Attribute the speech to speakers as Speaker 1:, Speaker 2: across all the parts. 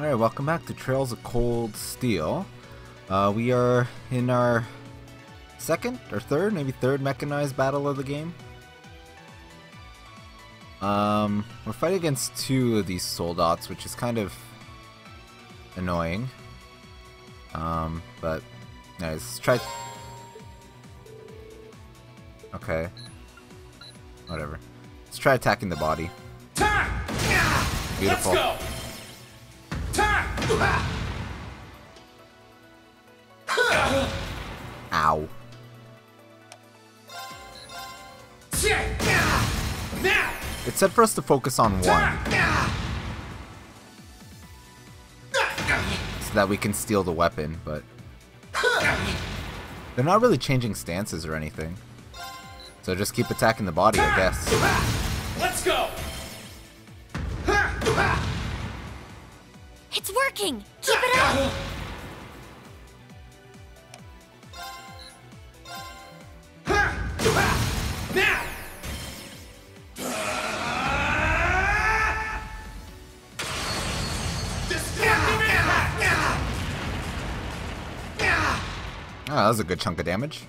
Speaker 1: Alright, welcome back to Trails of Cold Steel. We are in our second or third, maybe third mechanized battle of the game. We're fighting against two of these soldats, which is kind of annoying. But anyways, let's try. Okay. Whatever. Let's try attacking the body. Beautiful.
Speaker 2: Let's go.
Speaker 1: Ow. It said for us to focus on one, so that we can steal the weapon, but they're not really changing stances or anything. So just keep attacking the body, I guess.
Speaker 2: Let's go.
Speaker 3: It's working! Keep it up!
Speaker 2: Now!
Speaker 1: Oh, that was a good chunk of damage.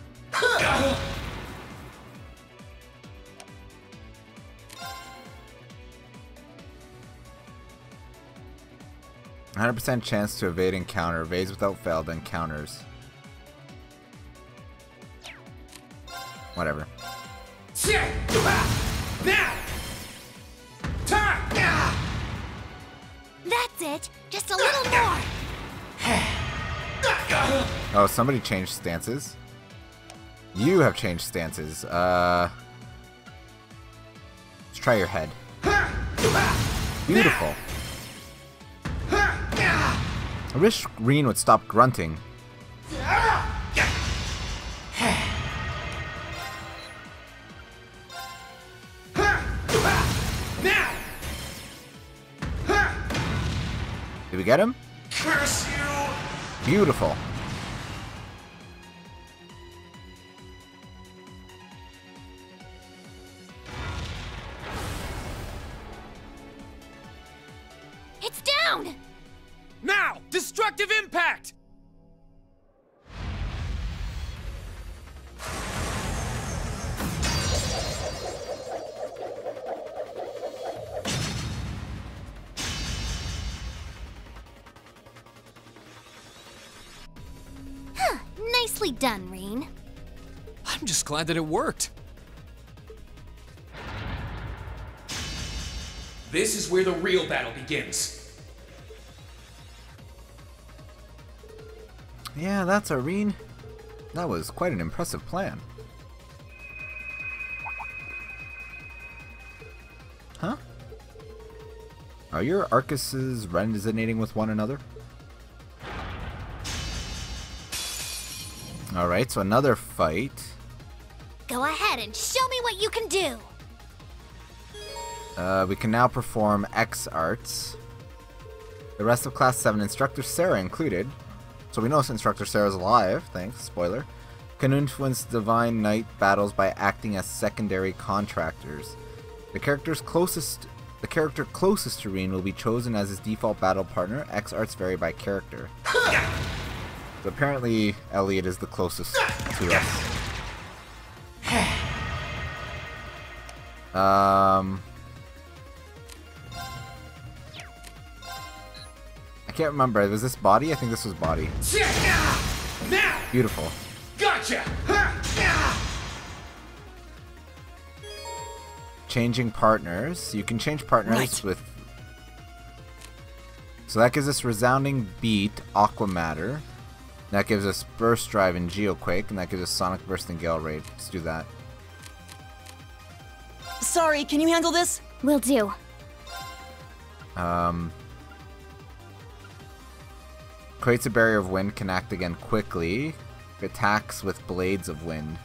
Speaker 1: 100% chance to evade and counter. Evades without fail, then counters. Whatever.
Speaker 2: Now!
Speaker 3: That's it! Just a little more!
Speaker 1: Oh, somebody changed stances. You have changed stances. Let's try your head. Beautiful. I wish Reen would stop grunting. Did we get him?
Speaker 2: Curse you!
Speaker 1: Beautiful.
Speaker 3: It's down!
Speaker 2: Now! Destructive impact!
Speaker 3: Huh, nicely done, Reen.
Speaker 2: I'm just glad that it worked. This is where the real battle begins.
Speaker 1: Yeah, that's our Reen. That was quite an impressive plan. Huh? Are your Arcuses resonating with one another? Alright, so another fight.
Speaker 3: Go ahead and show me what you can do!
Speaker 1: We can now perform X arts. The rest of Class 7 Instructor Sarah included. So we know Instructor Sarah's alive, thanks, spoiler. Can influence Divine Knight battles by acting as secondary contractors. The character closest to Reen will be chosen as his default battle partner. X arts vary by character. So apparently Elliot is the closest to us. I can't remember. Was this body? I think this was body.
Speaker 2: Now!
Speaker 1: Beautiful.
Speaker 2: Gotcha!
Speaker 1: Changing partners. You can change partners with... So that gives us Resounding Beat, Aqua Matter. That gives us Burst Drive and Geoquake, and that gives us Sonic Burst and Gale Raid. Let's do that.
Speaker 4: Sorry, can you handle this?
Speaker 3: Will do.
Speaker 1: Creates a Barrier of Wind, can act again quickly. Attacks with Blades of Wind.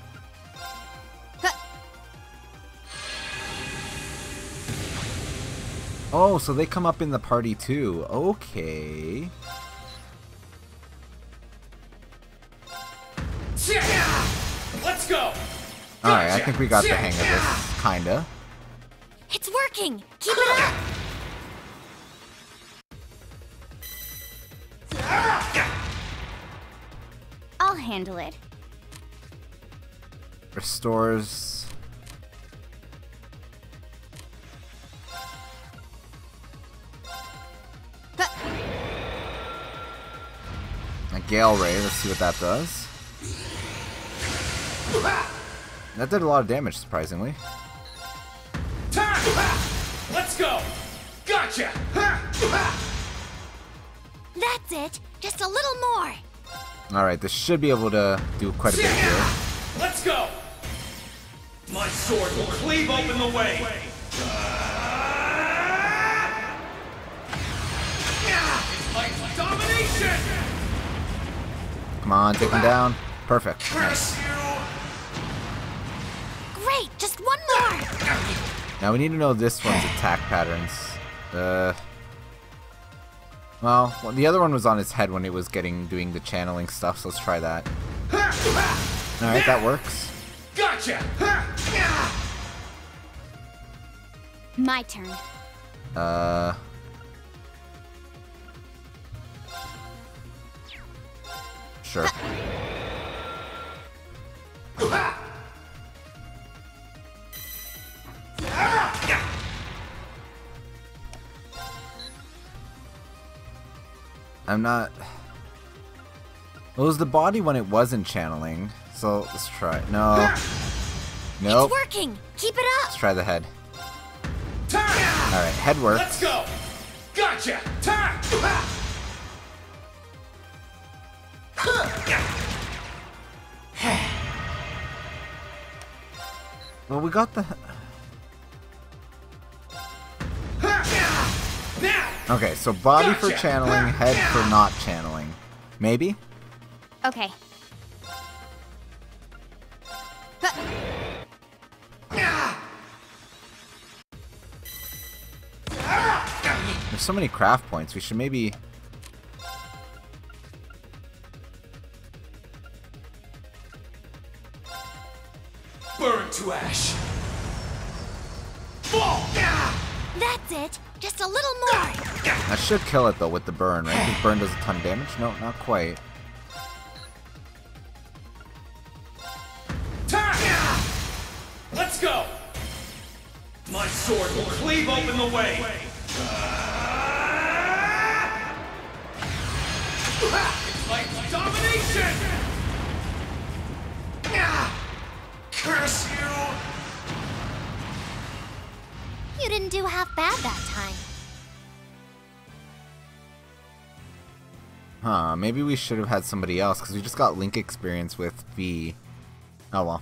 Speaker 1: Oh, so they come up in the party too. Okay.
Speaker 2: Let's go!
Speaker 1: Alright, I think we got the hang of this. Kinda.
Speaker 3: It's working! Keep it up!
Speaker 5: handle it.
Speaker 1: Restores. A Gale Ray, let's see what that does. That did a lot of damage, surprisingly.
Speaker 2: Let's go! Gotcha!
Speaker 3: That's it. Just a little more.
Speaker 1: Alright, this should be able to do quite a bit here.
Speaker 2: Let's go! My sword will cleave open the way! It's like domination!
Speaker 1: Come on, take him down. Perfect.
Speaker 2: Curse you!
Speaker 3: Great. Just one more.
Speaker 1: Now we need to know this one's attack patterns. Well, the other one was on his head when it was doing the channeling stuff, so let's try that. Alright, that works.
Speaker 2: Gotcha!
Speaker 5: My turn.
Speaker 1: Sure. I'm not... Well, it was the body when it wasn't channeling, so let's try. No. Nope.
Speaker 3: It's working. Keep it up.
Speaker 1: Let's try the head. Alright, head works.
Speaker 2: Let's go! Gotcha!
Speaker 1: Well, we got the...
Speaker 2: Now!
Speaker 1: Okay, so body for
Speaker 2: Gotcha.
Speaker 1: channeling, head for not channeling. Maybe?
Speaker 5: Okay.
Speaker 1: There's so many craft points, we should maybe...
Speaker 2: Burn to ash! Fall!
Speaker 3: That's it. Just a little more.
Speaker 1: That should kill it, though, with the burn, right? Because burn does a ton of damage? No, not quite.
Speaker 2: Let's go! My sword will cleave open the way! It's like domination! Curse you!
Speaker 3: You didn't do half bad that time.
Speaker 1: Huh, maybe we should have had somebody else, because we just got Link experience with V. Oh well.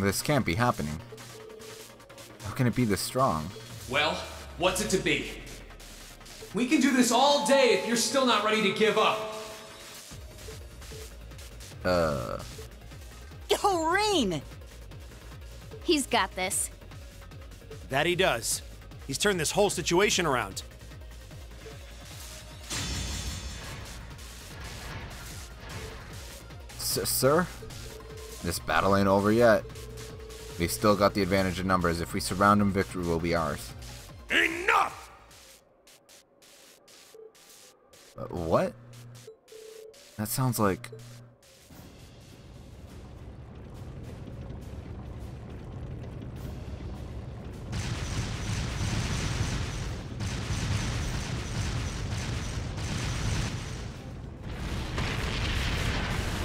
Speaker 1: This can't be happening. How can it be this strong?
Speaker 2: Well, what's it to be? We can do this all day if you're still not ready to give up.
Speaker 4: Yo, Rain!
Speaker 5: He's got this.
Speaker 6: That he does. He's turned this whole situation around.
Speaker 1: Sir? This battle ain't over yet. We've still got the advantage of numbers. If we surround him, victory will be ours.
Speaker 6: Enough!
Speaker 1: What? That sounds like...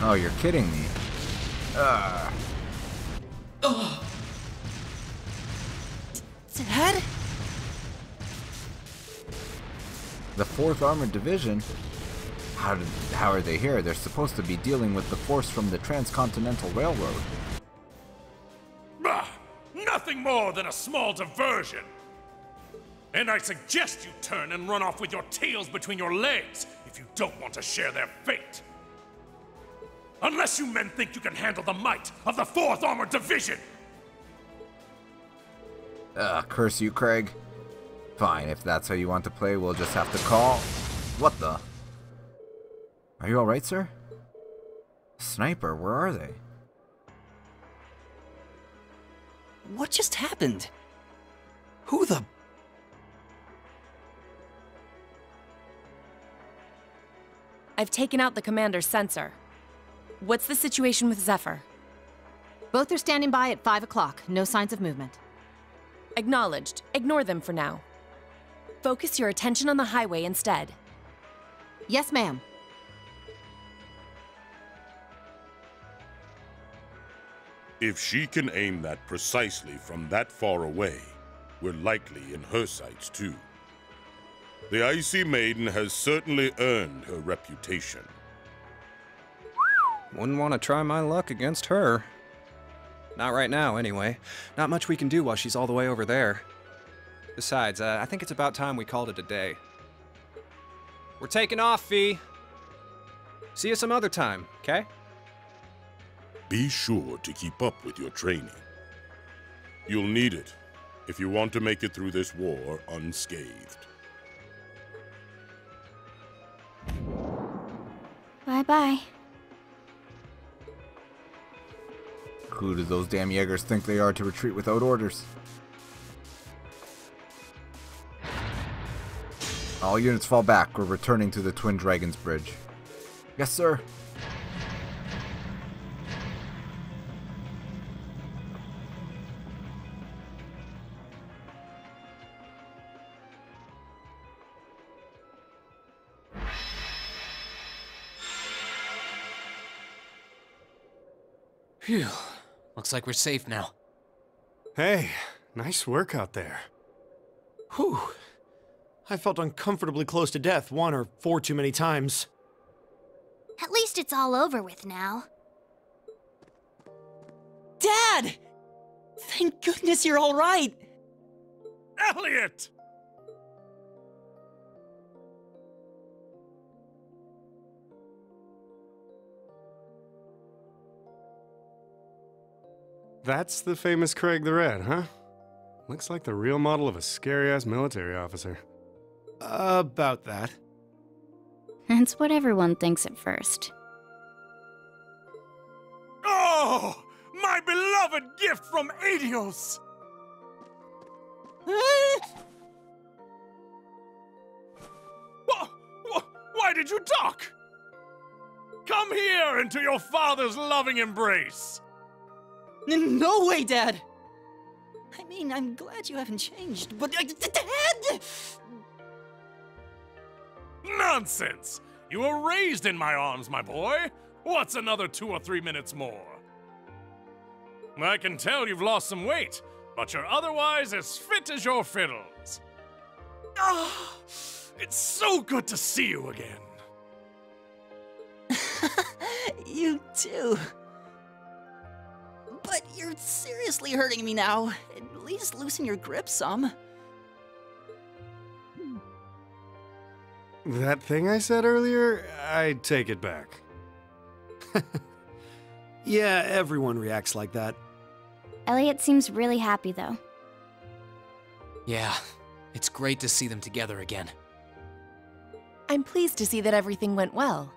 Speaker 1: Oh, you're kidding me.
Speaker 4: Dad?
Speaker 1: The 4th Armored Division? How are they here? They're supposed to be dealing with the force from the Transcontinental Railroad.
Speaker 7: Nothing more than a small diversion. And I suggest you turn and run off with your tails between your legs if you don't want to share their fate. Unless you men think you can handle the might of the 4th Armored Division!
Speaker 1: Curse you, Craig. Fine, if that's how you want to play, we'll just have to call... What the? Are you alright, sir? Sniper, where are they?
Speaker 4: What just happened? Who the...
Speaker 8: I've taken out the commander's sensor. What's the situation with Zephyr?
Speaker 9: Both are standing by at 5 o'clock. No signs of movement.
Speaker 8: Acknowledged. Ignore them for now. Focus your attention on the highway instead.
Speaker 9: Yes, ma'am.
Speaker 7: If she can aim that precisely from that far away, we're likely in her sights too. The Icy Maiden has certainly earned her reputation.
Speaker 10: Wouldn't want to try my luck against her. Not right now, anyway. Not much we can do while she's all the way over there. Besides, I think it's about time we called it a day. We're taking off, Fee. See you some other time, okay?
Speaker 7: Be sure to keep up with your training. You'll need it if you want to make it through this war unscathed.
Speaker 5: Bye-bye.
Speaker 1: Who do those damn Jaegers think they are to retreat without orders? All units fall back. We're returning to the Twin Dragons Bridge. Yes, sir.
Speaker 2: Phew. Looks like we're safe now.
Speaker 6: Hey, nice work out there. Whew. I felt uncomfortably close to death 1 or 4 too many times.
Speaker 3: At least it's all over with now.
Speaker 4: Dad! Thank goodness you're all right!
Speaker 7: Elliot!
Speaker 11: That's the famous Craig the Red, huh? Looks like the real model of a scary-ass military officer.
Speaker 6: About that.
Speaker 5: That's what everyone thinks at first.
Speaker 7: Oh! My beloved gift from Adios! Why did you duck? Come here into your father's loving embrace!
Speaker 4: No way, Dad! I mean, I'm glad you haven't changed, but... Dad!
Speaker 7: Nonsense! You were raised in my arms, my boy. What's another 2 or 3 minutes more? I can tell you've lost some weight, but you're otherwise as fit as your fiddles. Ah, it's so good to see you again.
Speaker 4: You too. But you're seriously hurting me now. At least loosen your grip some.
Speaker 11: That thing I said earlier, I take it back.
Speaker 6: Yeah, everyone reacts like that.
Speaker 5: Elliot seems really happy, though.
Speaker 2: Yeah, it's great to see them together again.
Speaker 8: I'm pleased to see that everything went well.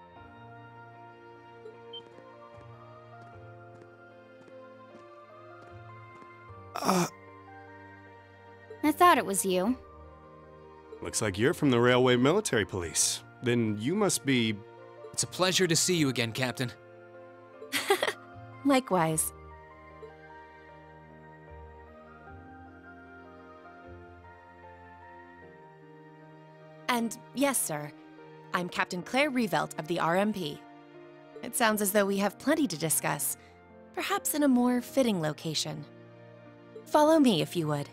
Speaker 5: I thought it was you.
Speaker 11: Looks like you're from the Railway Military Police. Then you must be...
Speaker 2: It's a pleasure to see you again, Captain.
Speaker 8: Likewise. And yes, sir. I'm Captain Claire Revelt of the RMP. It sounds as though we have plenty to discuss, perhaps in a more fitting location. Follow me, if you would.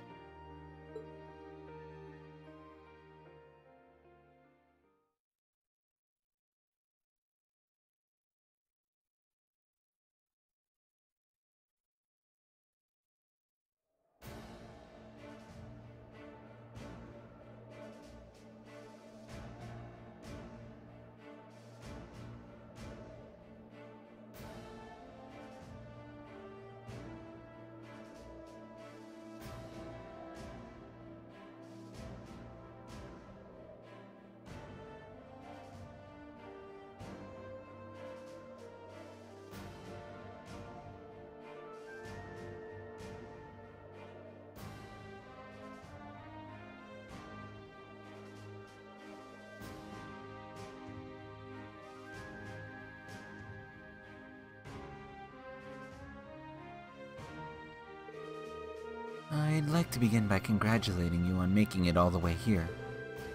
Speaker 1: I'd like to begin by congratulating you on making it all the way here.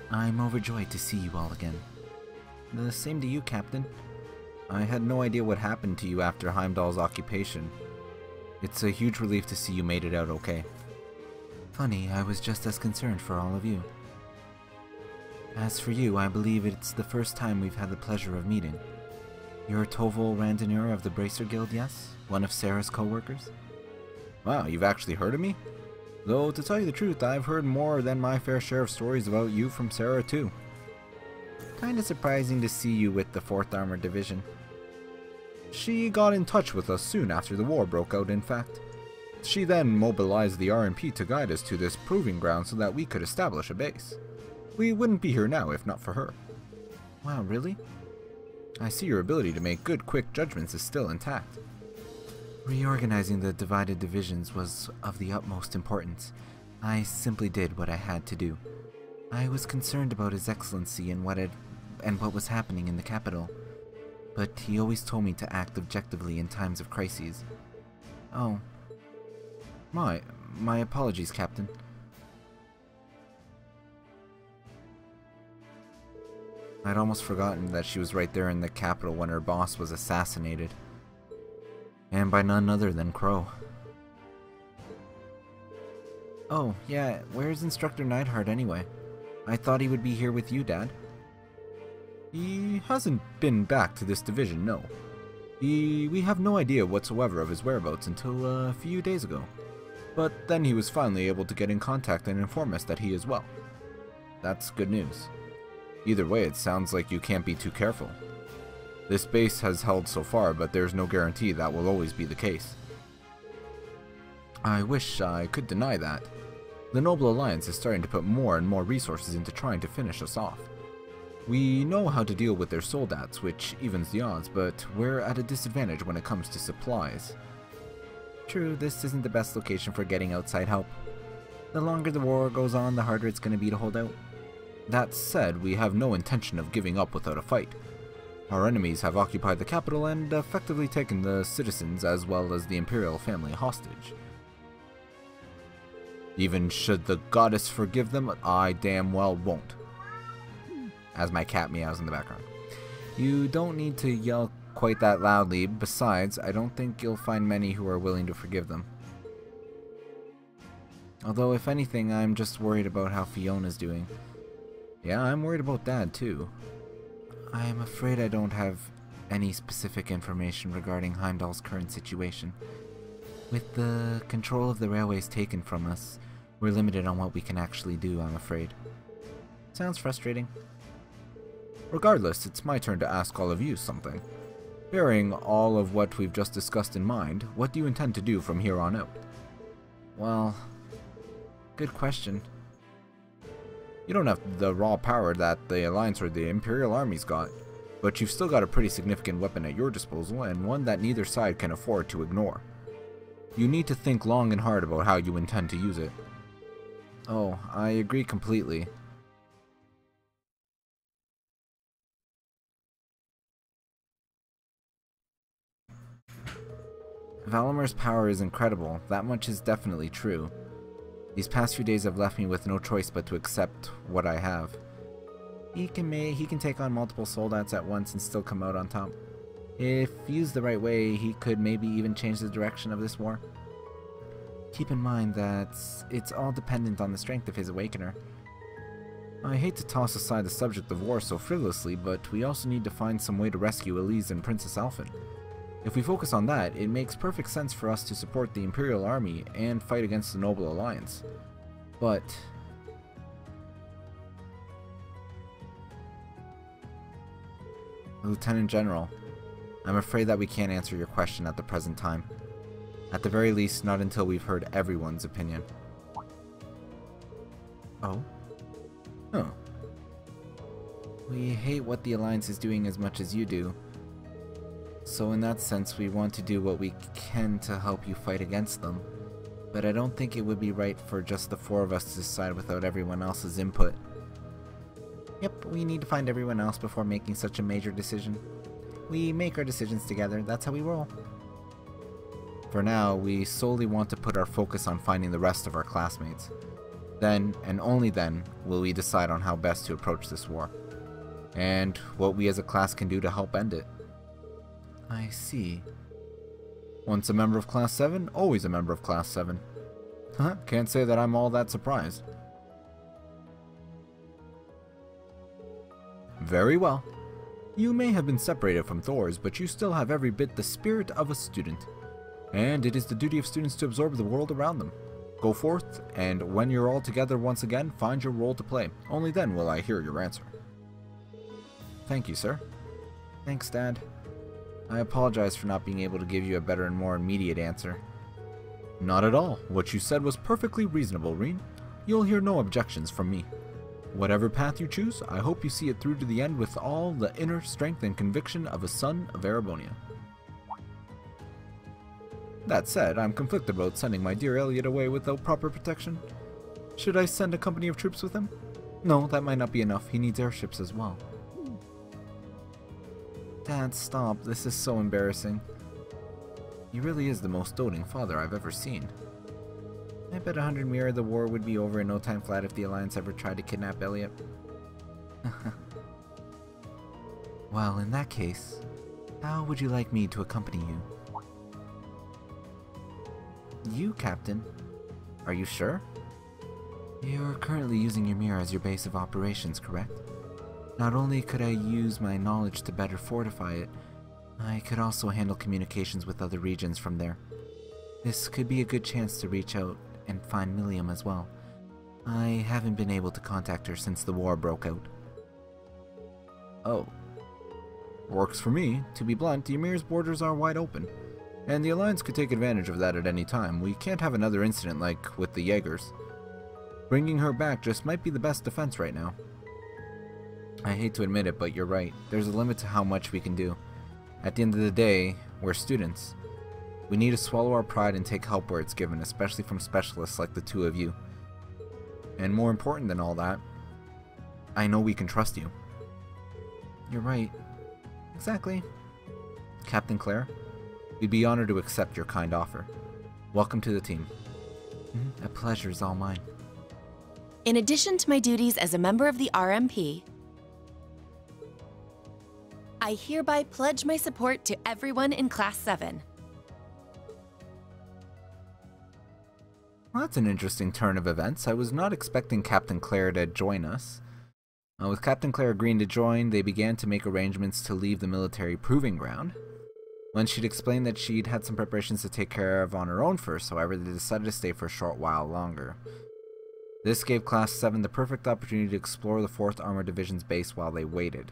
Speaker 1: I'm overjoyed to see you all again. The same to you, Captain. I had no idea what happened to you after Heimdall's occupation. It's a huge relief to see you made it out okay. Funny, I was just as concerned for all of you. As for you, I believe it's the first time we've had the pleasure of meeting. You're Toval Randoneur of the Bracer Guild, yes? One of Sarah's co-workers? Wow, you've actually heard of me? Though, to tell you the truth, I've heard more than my fair share of stories about you from Sarah, too. Kinda surprising to see you with the 4th Armored Division. She got in touch with us soon after the war broke out, in fact. She then mobilized the RMP to guide us to this proving ground so that we could establish a base. We wouldn't be here now if not for her. Wow, really? I see your ability to make good, quick judgments is still intact. Reorganizing the divided divisions was of the utmost importance. I simply did what I had to do. I was concerned about His Excellency and what was happening in the capital, but he always told me to act objectively in times of crises. Oh. My apologies, Captain. I'd almost forgotten that she was right there in the capital when her boss was assassinated. And by none other than Crow. Oh, yeah, where's Instructor Neidhart anyway? I thought he would be here with you, Dad. He hasn't been back to this division, no. We have no idea whatsoever of his whereabouts until a few days ago. But then he was finally able to get in contact and inform us that he is well. That's good news. Either way, it sounds like you can't be too careful. This base has held so far, but there's no guarantee that will always be the case. I wish I could deny that. The Noble Alliance is starting to put more and more resources into trying to finish us off. We know how to deal with their soldats, which evens the odds, but we're at a disadvantage when it comes to supplies. True, this isn't the best location for getting outside help. The longer the war goes on, the harder it's going to be to hold out. That said, we have no intention of giving up without a fight. Our enemies have occupied the capital and effectively taken the citizens as well as the Imperial family hostage. Even should the goddess forgive them, I damn well won't. As my cat meows in the background. You don't need to yell quite that loudly. Besides, I don't think you'll find many who are willing to forgive them. Although, if anything, I'm just worried about how Fiona's doing. Yeah, I'm worried about Dad, too. I am afraid I don't have any specific information regarding Heimdall's current situation. With the control of the railways taken from us, we're limited on what we can actually do, I'm afraid. Sounds frustrating. Regardless, it's my turn to ask all of you something. Bearing all of what we've just discussed in mind, what do you intend to do from here on out? Well, good question. You don't have the raw power that the Alliance or the Imperial armies got, but you've still got a pretty significant weapon at your disposal, and one that neither side can afford to ignore. You need to think long and hard about how you intend to use it. Oh, I agree completely. Valamir's power is incredible, that much is definitely true. These past few days have left me with no choice but to accept what I have. He can take on multiple soldats at once and still come out on top. If used the right way, he could maybe even change the direction of this war. Keep in mind that it's all dependent on the strength of his Awakener. I hate to toss aside the subject of war so frivolously, but we also need to find some way to rescue Elise and Princess Alphen. If we focus on that, it makes perfect sense for us to support the Imperial Army and fight against the Noble Alliance. But Lieutenant General, I'm afraid that we can't answer your question at the present time. At the very least, not until we've heard everyone's opinion. Oh? Oh. We hate what the Alliance is doing as much as you do. So in that sense, we want to do what we can to help you fight against them. But I don't think it would be right for just the 4 of us to decide without everyone else's input. Yep, we need to find everyone else before making such a major decision. We make our decisions together, that's how we roll. For now, we solely want to put our focus on finding the rest of our classmates. Then, and only then, will we decide on how best to approach this war, and what we as a class can do to help end it. I see. Once a member of Class 7, always a member of Class 7. Can't say that I'm all that surprised. Very well. You may have been separated from Thors, but you still have every bit the spirit of a student. And it is the duty of students to absorb the world around them. Go forth, and when you're all together once again, find your role to play. Only then will I hear your answer. Thank you, sir. Thanks, Dad. I apologize for not being able to give you a better and more immediate answer. Not at all. What you said was perfectly reasonable, Reen. You'll hear no objections from me. Whatever path you choose, I hope you see it through to the end with all the inner strength and conviction of a son of Erebonia. That said, I'm conflicted about sending my dear Elliot away without proper protection. Should I send a company of troops with him? No, that might not be enough. He needs airships as well. Dad, stop. This is so embarrassing. He really is the most doting father I've ever seen. I bet 100 Mirror the war would be over in no time flat if the Alliance ever tried to kidnap Elliot. Well, in that case, how would you like me to accompany you? You, Captain? Are you sure? You're currently using Ymir as your base of operations, correct? Not only could I use my knowledge to better fortify it, I could also handle communications with other regions from there. This could be a good chance to reach out and find Milliam as well. I haven't been able to contact her since the war broke out. Oh. Works for me. To be blunt, Ymir's borders are wide open, and the Alliance could take advantage of that at any time. We can't have another incident like with the Jaegers. Bringing her back just might be the best defense right now. I hate to admit it, but you're right. There's a limit to how much we can do. At the end of the day, we're students. We need to swallow our pride and take help where it's given, especially from specialists like the two of you. And more important than all that, I know we can trust you. You're right. Exactly. Captain Claire, we'd be honored to accept your kind offer. Welcome to the team. A pleasure is all mine.
Speaker 8: In addition to my duties as a member of the RMP, I hereby pledge my support to everyone in Class 7.
Speaker 1: Well, that's an interesting turn of events. I was not expecting Captain Claire to join us. With Captain Claire agreeing to join, they began to make arrangements to leave the military proving ground. When she'd explained that she'd had some preparations to take care of on her own first, however, they decided to stay for a short while longer. This gave Class 7 the perfect opportunity to explore the 4th Armored Division's base while they waited.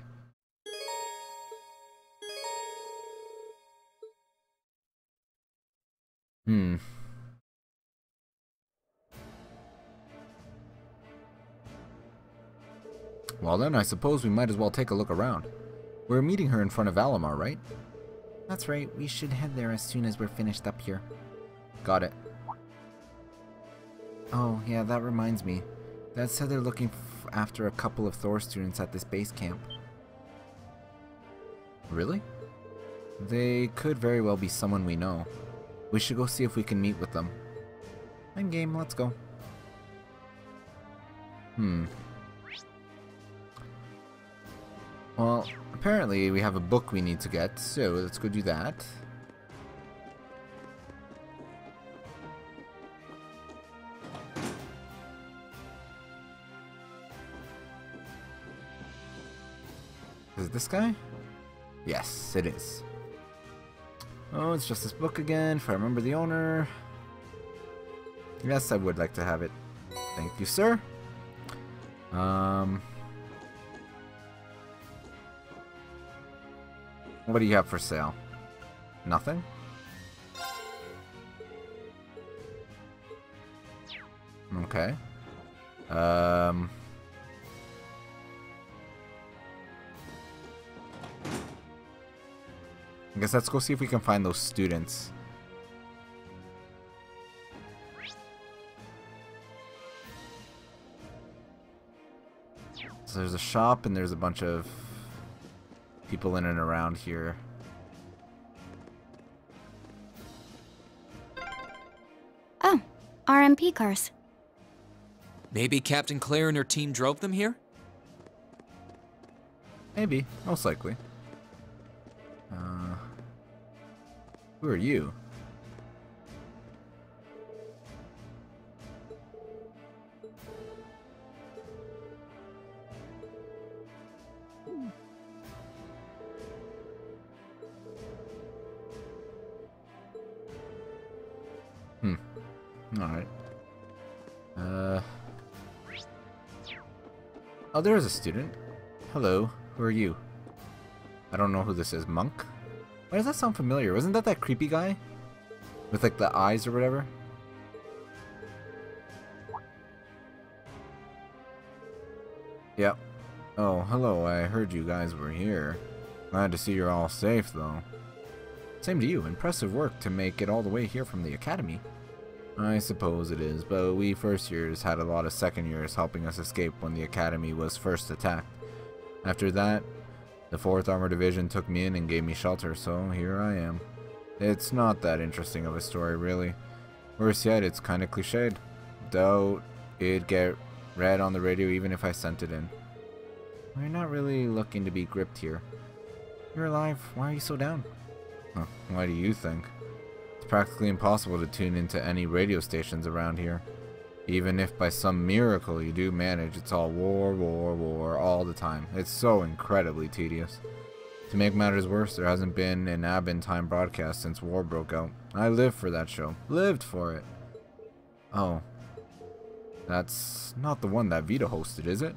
Speaker 1: Well then, I suppose we might as well take a look around. We're meeting her in front of Alamar, right? That's right, we should head there as soon as we're finished up here. Got it. Oh, yeah, that reminds me. Dad said they're looking after a couple of Thor students at this base camp. Really? They could very well be someone we know. We should go see if we can meet with them. I'm game, let's go. Well, apparently we have a book we need to get, so let's go do that. Is it this guy? Yes, it is. Oh, it's just this book again, if I remember the owner. Yes, I would like to have it. Thank you, sir. What do you have for sale? Nothing? Okay. I guess let's go see if we can find those students. So there's a shop and there's a bunch of people in and around here.
Speaker 5: RMP cars.
Speaker 12: Maybe Captain Claire and her team drove them here?
Speaker 1: Maybe. Most likely. Who are you? Alright. Oh, there is a student. Hello, who are you? I don't know who this is. Monk? Why does that sound familiar? Wasn't that creepy guy? With like the eyes or whatever? Yep. Oh, hello, I heard you guys were here. Glad to see you're all safe, though. Same to you. Impressive work to make it all the way here from the academy. I suppose it is, but we first years had a lot of second years helping us escape when the academy was first attacked. After that, the 4th Armored Division took me in and gave me shelter, so here I am. It's not that interesting of a story, really. Worse yet, it's kinda cliched. Doubt it'd get read on the radio even if I sent it in. We're not really looking to be gripped here. You're alive, why are you so down? Huh, why do you think? It's practically impossible to tune into any radio stations around here. Even if by some miracle you do manage, it's all war, war, war all the time. It's so incredibly tedious. To make matters worse, there hasn't been an ab-in-time broadcast since war broke out. I lived for that show. Lived for it. Oh. That's not the one that Vita hosted, is it?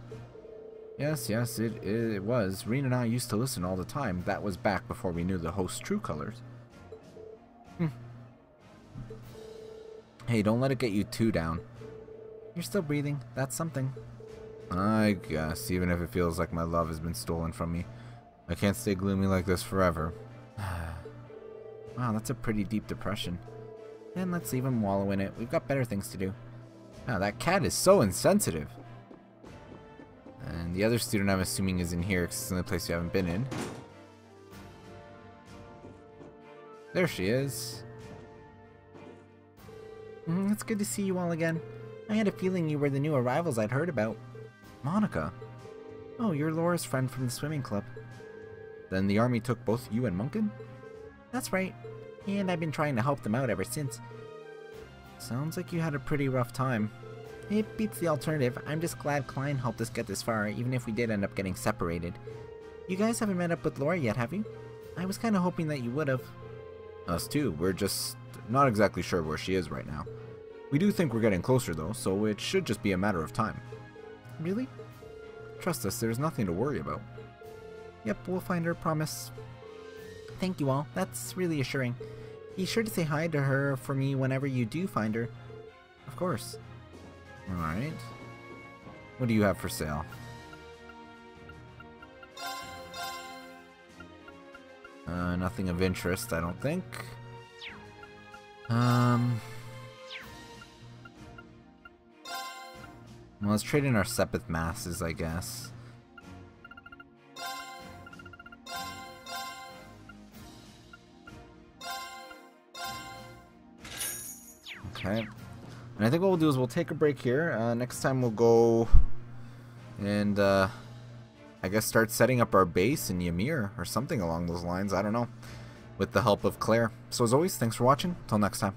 Speaker 1: Yes, it was. Reen and I used to listen all the time. That was back before we knew the host's true colors. Hey, don't let it get you too down. You're still breathing. That's something. I guess, even if it feels like my love has been stolen from me. I can't stay gloomy like this forever. Wow, that's a pretty deep depression. Then let's leave him wallow in it. We've got better things to do. Wow, that cat is so insensitive. And the other student I'm assuming is in here because it's the only place you haven't been in. There she is. It's good to see you all again. I had a feeling you were the new arrivals I'd heard about. Monica. Oh, you're Laura's friend from the swimming club. Then the army took both you and Munkin? That's right. And I've been trying to help them out ever since. Sounds like you had a pretty rough time. It beats the alternative. I'm just glad Klein helped us get this far, even if we did end up getting separated. You guys haven't met up with Laura yet, have you? I was kind of hoping that you would have. Us too. We're just not exactly sure where she is right now. We do think we're getting closer though, so it should just be a matter of time. Really? Trust us, there's nothing to worry about. Yep, we'll find her, promise. Thank you all. That's really assuring. Be sure to say hi to her for me whenever you do find her. Of course. Alright. What do you have for sale? Nothing of interest, I don't think. Well, let's trade in our Sepith masses, I guess. Okay. And I think what we'll do is we'll take a break here. Next time we'll go and I guess start setting up our base in Ymir or something along those lines. I don't know. With the help of Claire. So as always, thanks for watching. Till next time.